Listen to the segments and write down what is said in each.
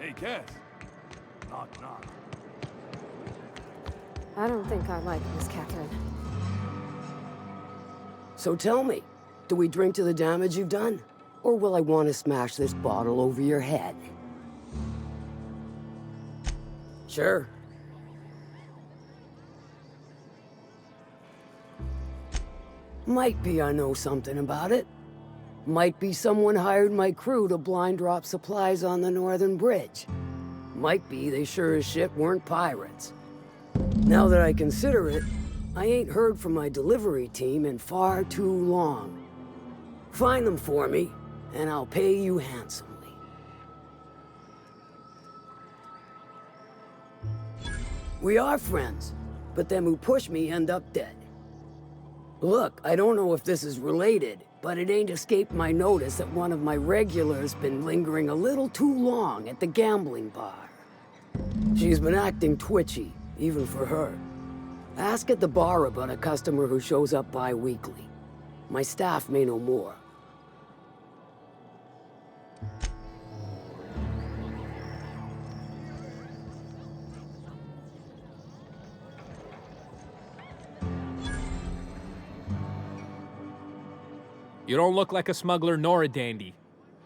May guess. Knock, knock. I don't think I like Miss Catherine. So tell me, do we drink to the damage you've done? Or will I want to smash this bottle over your head? Sure. Might be I know something about it. Might be someone hired my crew to blind drop supplies on the northern bridge. Might be they sure as shit weren't pirates. Now that I consider it, I ain't heard from my delivery team in far too long. Find them for me, and I'll pay you handsomely. We are friends, but them who push me end up dead. Look, I don't know if this is related, but it ain't escaped my notice that one of my regulars been lingering a little too long at the gambling bar. She's been acting twitchy, even for her. Ask at the bar about a customer who shows up bi-weekly. My staff may know more. You don't look like a smuggler nor a dandy.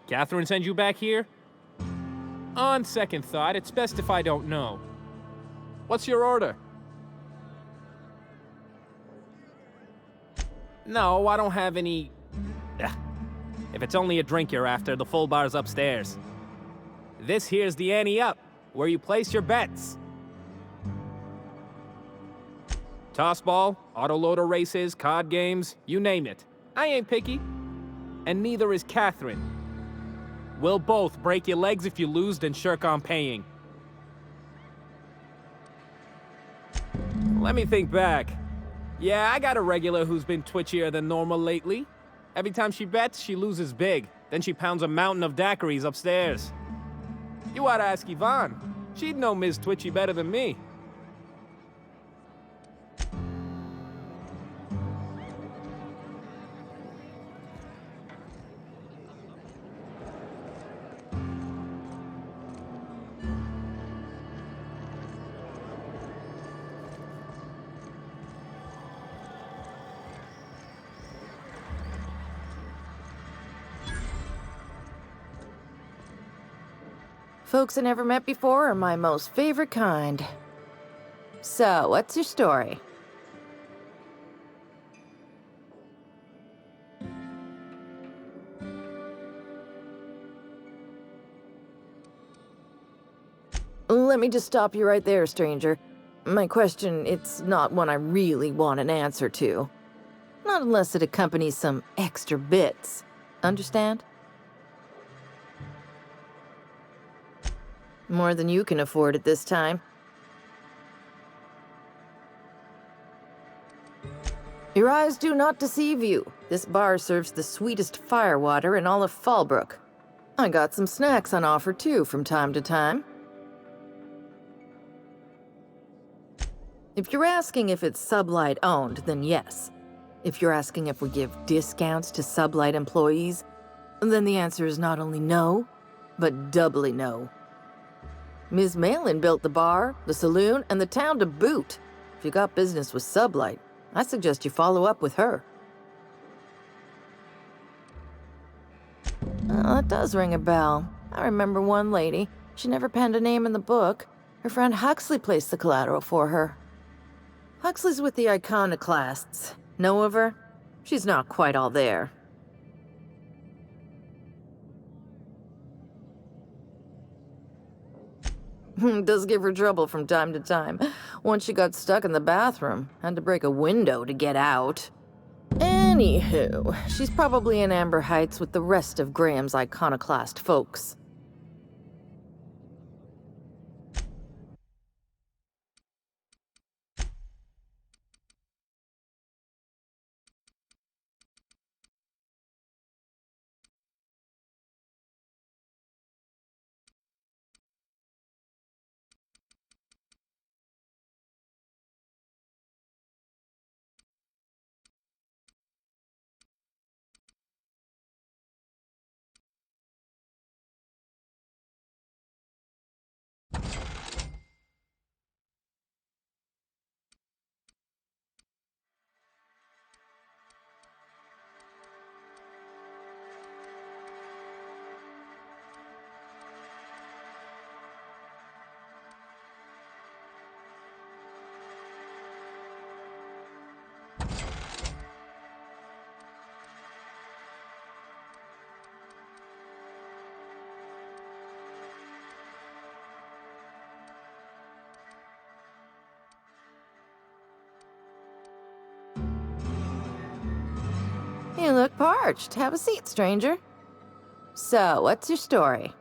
Catherine sent you back here? On second thought, it's best if I don't know. What's your order? No, I don't have any... Ugh. If it's only a drink you're after, the full bar's upstairs. This here's the ante up, where you place your bets. Tossball, autoloader races, card games, you name it. I ain't picky. And neither is Catherine. We'll both break your legs if you lose, then shirk on paying. Let me think back. Yeah, I got a regular who's been twitchier than normal lately. Every time she bets, she loses big. Then she pounds a mountain of daiquiris upstairs. You oughta ask Yvonne. She'd know Ms. Twitchy better than me. Folks I never met before are my most favorite kind. So, what's your story? Let me just stop you right there, stranger. My question, it's not one I really want an answer to. Not unless it accompanies some extra bits. Understand? More than you can afford at this time. Your eyes do not deceive you. This bar serves the sweetest firewater in all of Fallbrook. I got some snacks on offer too from time to time. If you're asking if it's Sublight owned, then yes. If you're asking if we give discounts to Sublight employees, then the answer is not only no, but doubly no. Ms. Malin built the bar, the saloon, and the town to boot. If you got business with Sublight, I suggest you follow up with her. That does ring a bell. I remember one lady. She never penned a name in the book. Her friend Huxley placed the collateral for her. Huxley's with the Iconoclasts. Know of her? She's not quite all there. Does give her trouble from time to time. Once she got stuck in the bathroom, had to break a window to get out. Anywho, she's probably in Amber Heights with the rest of Graham's Iconoclast folks. You look parched. Have a seat, stranger. So, what's your story?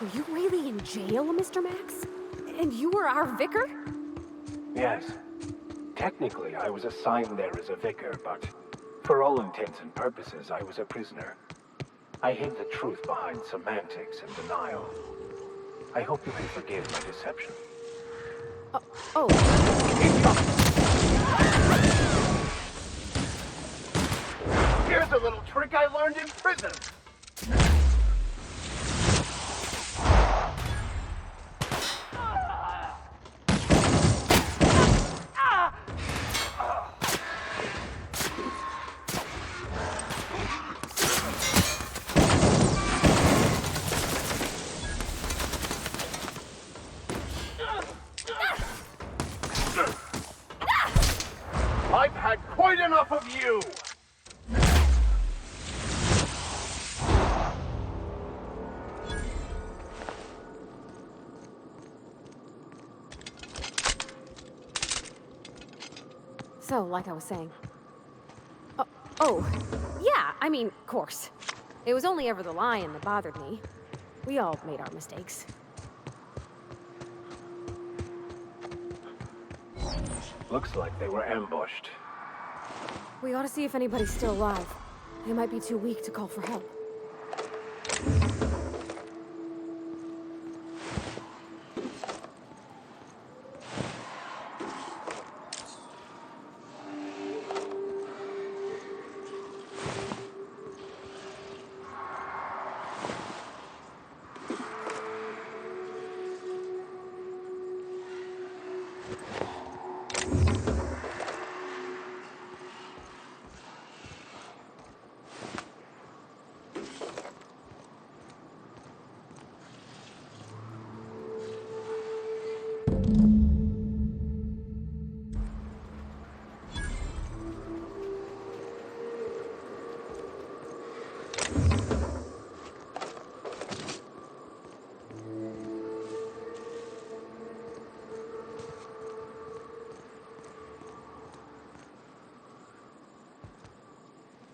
Were you really in jail, Mr. Max? And you were our vicar? Yes. Technically, I was assigned there as a vicar, but for all intents and purposes, I was a prisoner. I hid the truth behind semantics and denial. I hope you can forgive my deception. Oh. Here's a little trick I learned in prison. I've had quite enough of you! So, like I was saying. Yeah, I mean, of course. It was only ever the lion that bothered me. We all made our mistakes. Looks like they were ambushed. We ought to see if anybody's still alive. They might be too weak to call for help.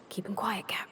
Keep him quiet, Cap.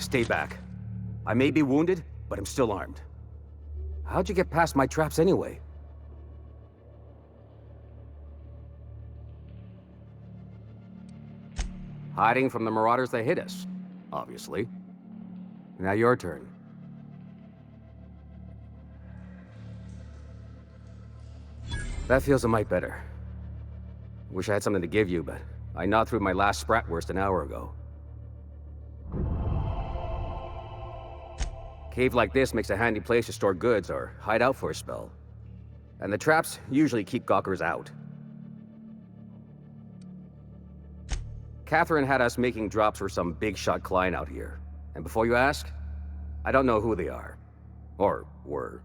Stay back. I may be wounded, but I'm still armed. How'd you get past my traps anyway? Hiding from the marauders that hit us, obviously. Now your turn. That feels a mite better. Wish I had something to give you, but I gnawed through my last Spratwurst an hour ago. Cave like this makes a handy place to store goods or hide out for a spell. And the traps usually keep gawkers out. Catherine had us making drops for some big-shot client out here. And before you ask, I don't know who they are. Or were.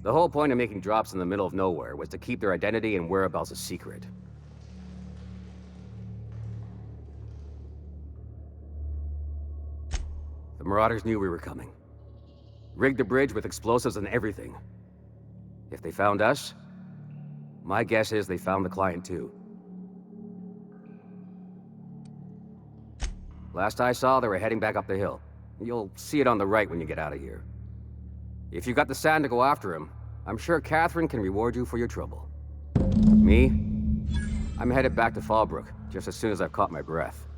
The whole point of making drops in the middle of nowhere was to keep their identity and whereabouts a secret. The Marauders knew we were coming. Rigged the bridge with explosives and everything. If they found us, my guess is they found the client too. Last I saw, they were heading back up the hill. You'll see it on the right when you get out of here. If you got the sand to go after him, I'm sure Catherine can reward you for your trouble. Me? I'm headed back to Fallbrook, just as soon as I've caught my breath.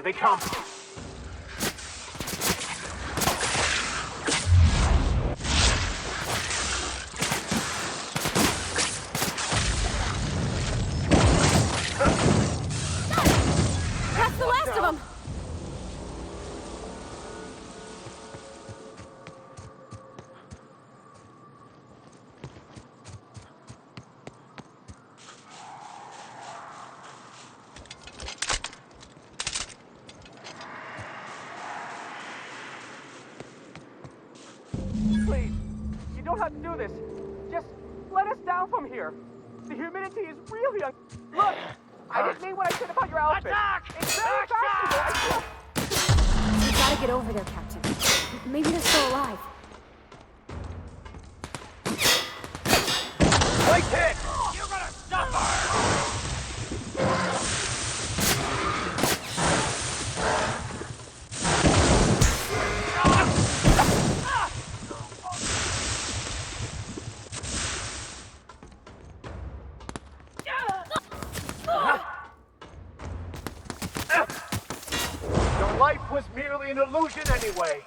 they come. That's the last of them! Please, you don't have to do this. Just let us down from here. The humidity is really Look, I didn't mean what I said about your outfit. It's very fashionable. We gotta get over there, Captain. Maybe they're still alive. Right hit! You're gonna suffer! Your life was merely an illusion anyway.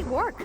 Good work.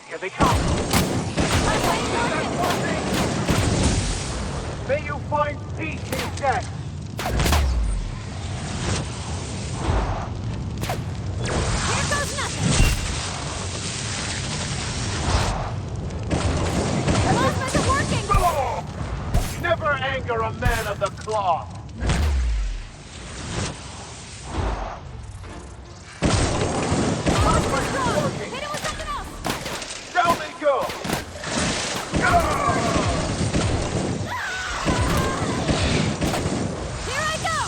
Here they come! May you find peace in death! Here goes nothing! The plasma isn't working! Never anger a man of the cloth! Plasma's strong! Hit it with something else! Down they go! Here I go!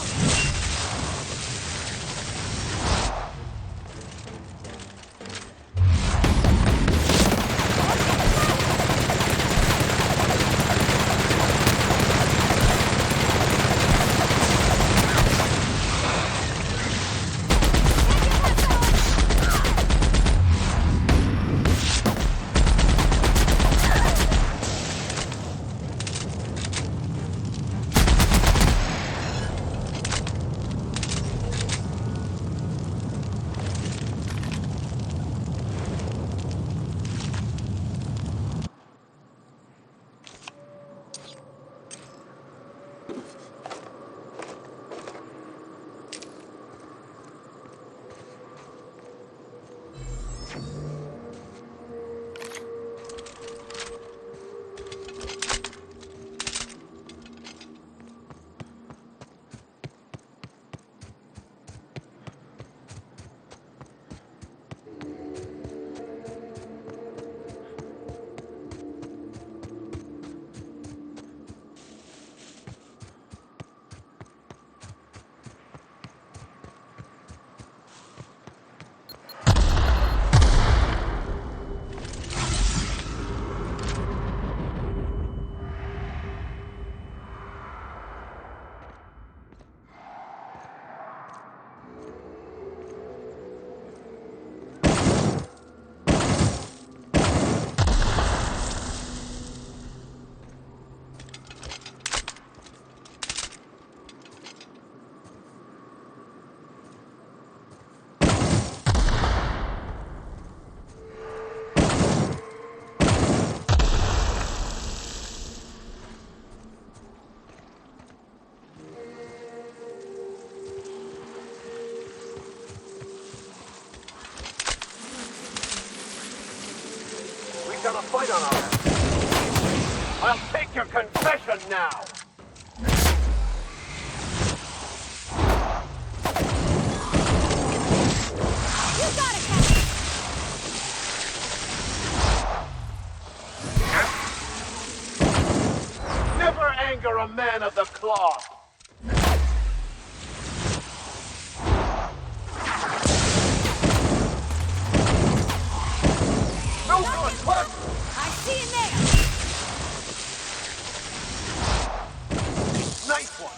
We've got a fight on our hands. I'll take your confession now! You got it, Captain! Never anger a man of the cloth! No good! What? I see you there! Nice one!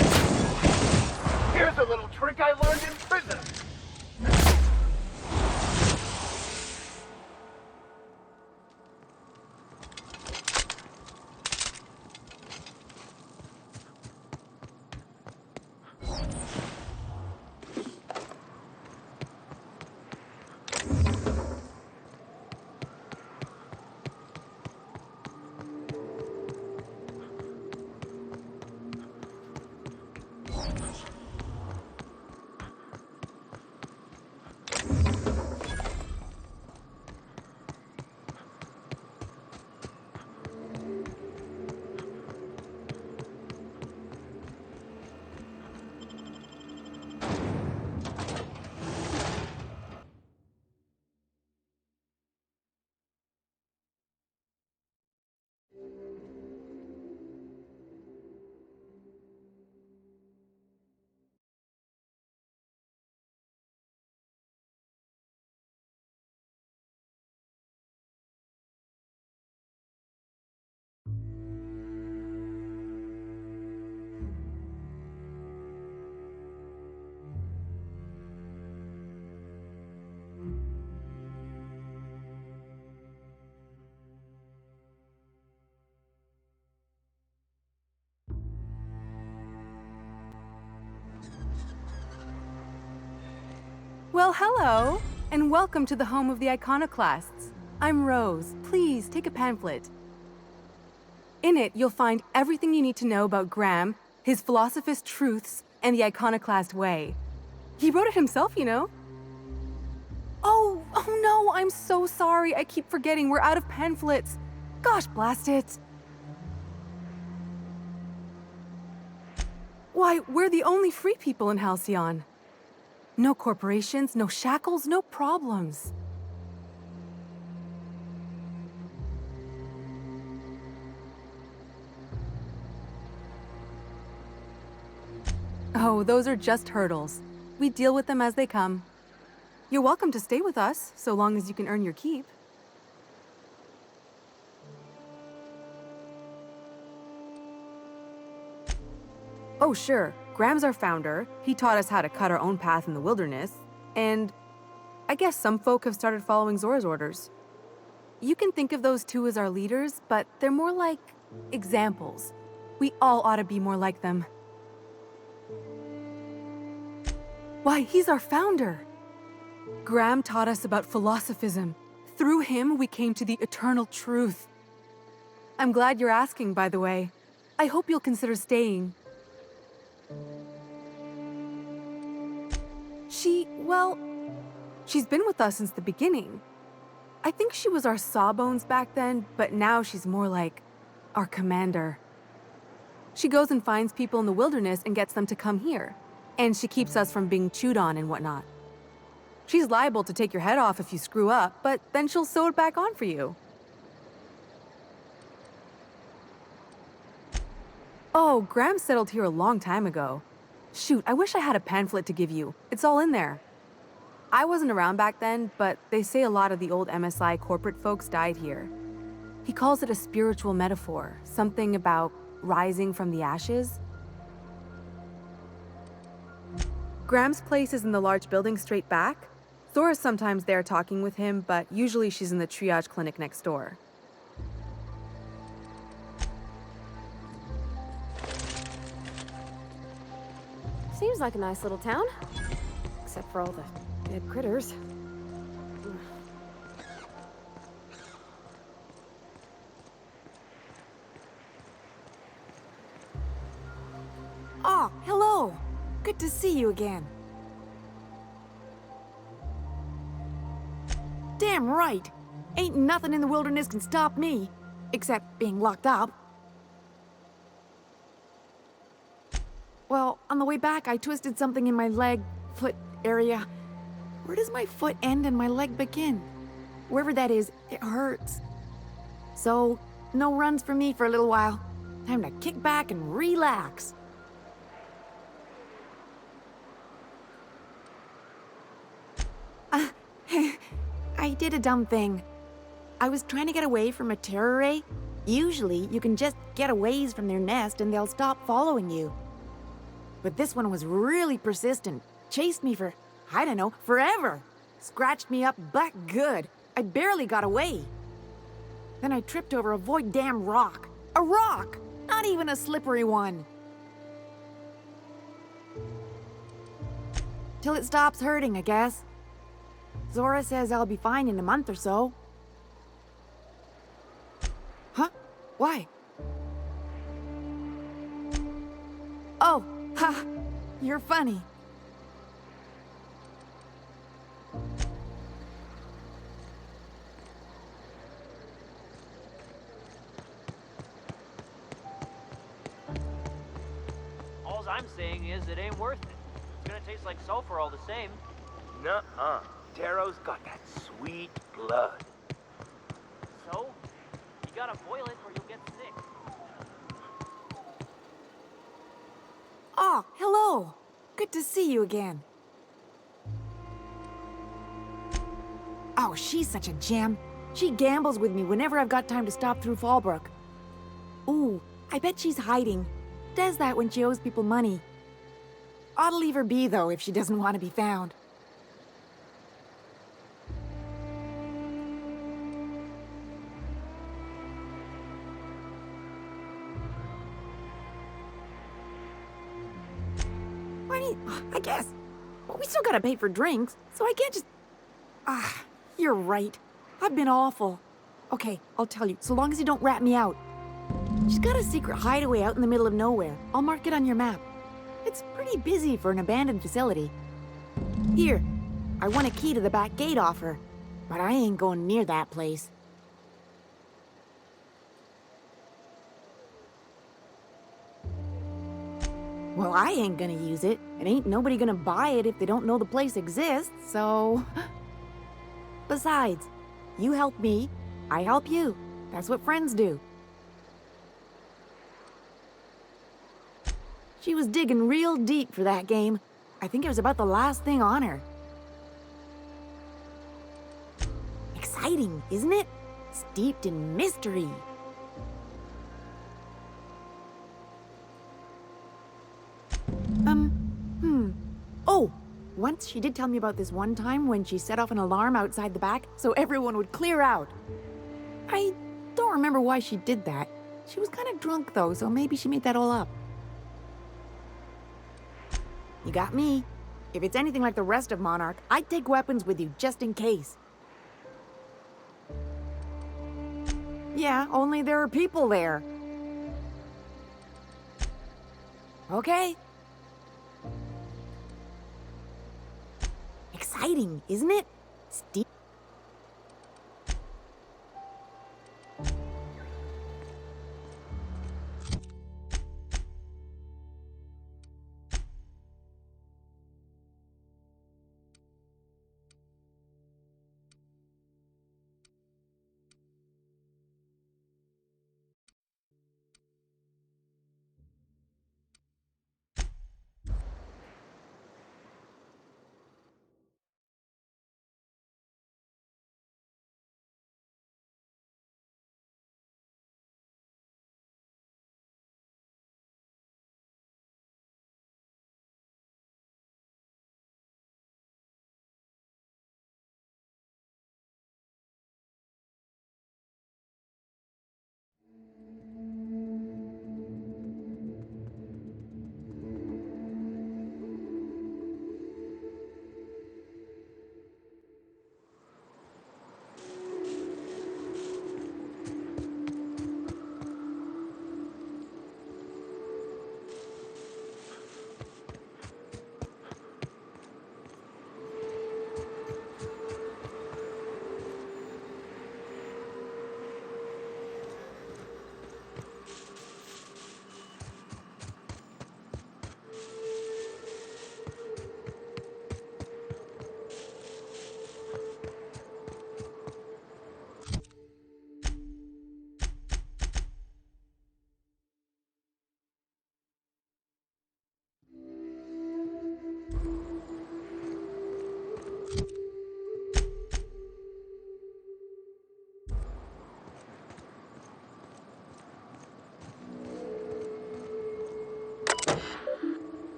Here's a little trick I learned in prison! Well, hello, and welcome to the home of the iconoclasts. I'm Rose. Please take a pamphlet. In it, you'll find everything you need to know about Graham, his philosophist truths, and the iconoclast way. He wrote it himself, you know. Oh no, I'm so sorry. I keep forgetting we're out of pamphlets. Gosh, blast it. Why, we're the only free people in Halcyon. No corporations, no shackles, no problems. Oh, those are just hurdles. We deal with them as they come. You're welcome to stay with us, so long as you can earn your keep. Oh, sure. Graham's our founder. He taught us how to cut our own path in the wilderness. And I guess some folk have started following Zora's orders. You can think of those two as our leaders, but they're more like examples. We all ought to be more like them. Why, he's our founder. Graham taught us about philosophism. Through him, we came to the eternal truth. I'm glad you're asking, by the way. I hope you'll consider staying. She's been with us since the beginning. I think she was our sawbones back then, but now she's more like our commander. She goes and finds people in the wilderness and gets them to come here. And she keeps us from being chewed on and whatnot. She's liable to take your head off if you screw up, but then she'll sew it back on for you. Oh, Graham settled here a long time ago. Shoot, I wish I had a pamphlet to give you. It's all in there. I wasn't around back then, but they say a lot of the old MSI corporate folks died here. He calls it a spiritual metaphor, something about rising from the ashes. Graham's place is in the large building straight back. Zora's sometimes there talking with him, but usually she's in the triage clinic next door. Seems like a nice little town. Except for all the dead critters. Oh, hello. Good to see you again. Damn right. Ain't nothing in the wilderness can stop me, except being locked up. Well, on the way back, I twisted something in my leg, foot area. Where does my foot end and my leg begin? Wherever that is, it hurts. So, no runs for me for a little while. Time to kick back and relax. I did a dumb thing. I was trying to get away from a terror ray. Usually, you can just get a ways from their nest and they'll stop following you. But this one was really persistent. Chased me for, I don't know, forever. Scratched me up back good. I barely got away. Then I tripped over a void damn rock. A rock! Not even a slippery one. Till it stops hurting, I guess. Zora says I'll be fine in a month or so. Huh? Why? Oh, ha! You're funny. All I'm saying is it ain't worth it. It's gonna taste like sulfur all the same. Nuh-uh. Darrow's got that sweet blood. So? You gotta boil it or you'll get sick. Oh, hello. Good to see you again. Oh, she's such a gem. She gambles with me whenever I've got time to stop through Fallbrook. Ooh, I bet she's hiding. Does that when she owes people money. Ought to leave her be, though, if she doesn't want to be found. I guess. We still gotta pay for drinks, so I can't just... Ah, you're right. I've been awful. Okay, I'll tell you, so long as you don't rat me out. She's got a secret hideaway out in the middle of nowhere. I'll mark it on your map. It's pretty busy for an abandoned facility. Here, I won a key to the back gate off her, but I ain't going near that place. Well, I ain't gonna use it, and ain't nobody gonna buy it if they don't know the place exists, so... Besides, you help me, I help you. That's what friends do. She was digging real deep for that game. I think it was about the last thing on her. Exciting, isn't it? Steeped in mystery. Oh, once she did tell me about this one time when she set off an alarm outside the back so everyone would clear out. I don't remember why she did that. She was kind of drunk though, so maybe she made that all up. You got me. If it's anything like the rest of Monarch, I'd take weapons with you just in case. Yeah, only there are people there. Okay. Exciting, isn't it? Steve.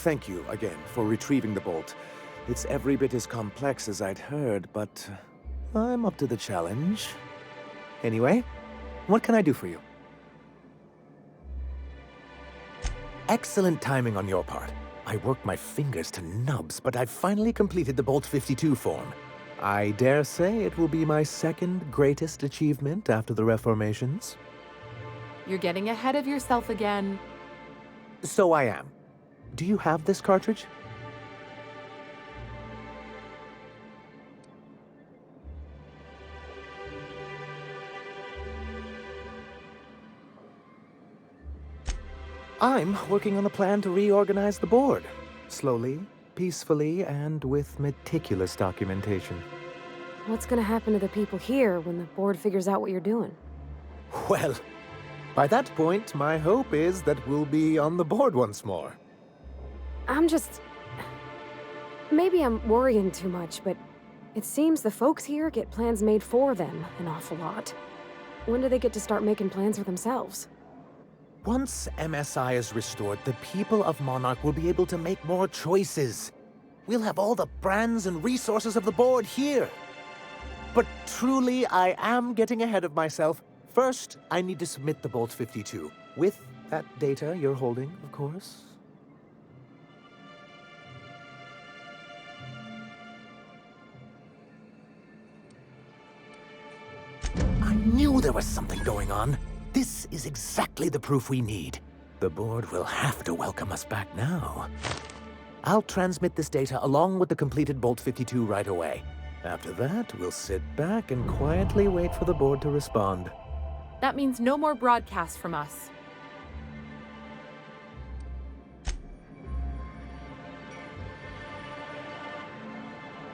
Thank you again for retrieving the bolt. It's every bit as complex as I'd heard, but I'm up to the challenge. Anyway, what can I do for you? Excellent timing on your part. I worked my fingers to nubs, but I've finally completed the Bolt 52 form. I dare say it will be my second greatest achievement after the reformations. You're getting ahead of yourself again. So I am. Do you have this cartridge? I'm working on a plan to reorganize the board. Slowly, peacefully, and with meticulous documentation. What's gonna happen to the people here when the board figures out what you're doing? Well, by that point, my hope is that we'll be on the board once more. Maybe I'm worrying too much, but it seems the folks here get plans made for them an awful lot. When do they get to start making plans for themselves? Once MSI is restored, the people of Monarch will be able to make more choices. We'll have all the brands and resources of the board here. But truly, I am getting ahead of myself. First, I need to submit the Bolt 52. With that data you're holding, of course. I knew there was something going on. This is exactly the proof we need. The board will have to welcome us back now. I'll transmit this data along with the completed Bolt 52 right away. After that, we'll sit back and quietly wait for the board to respond. That means no more broadcasts from us.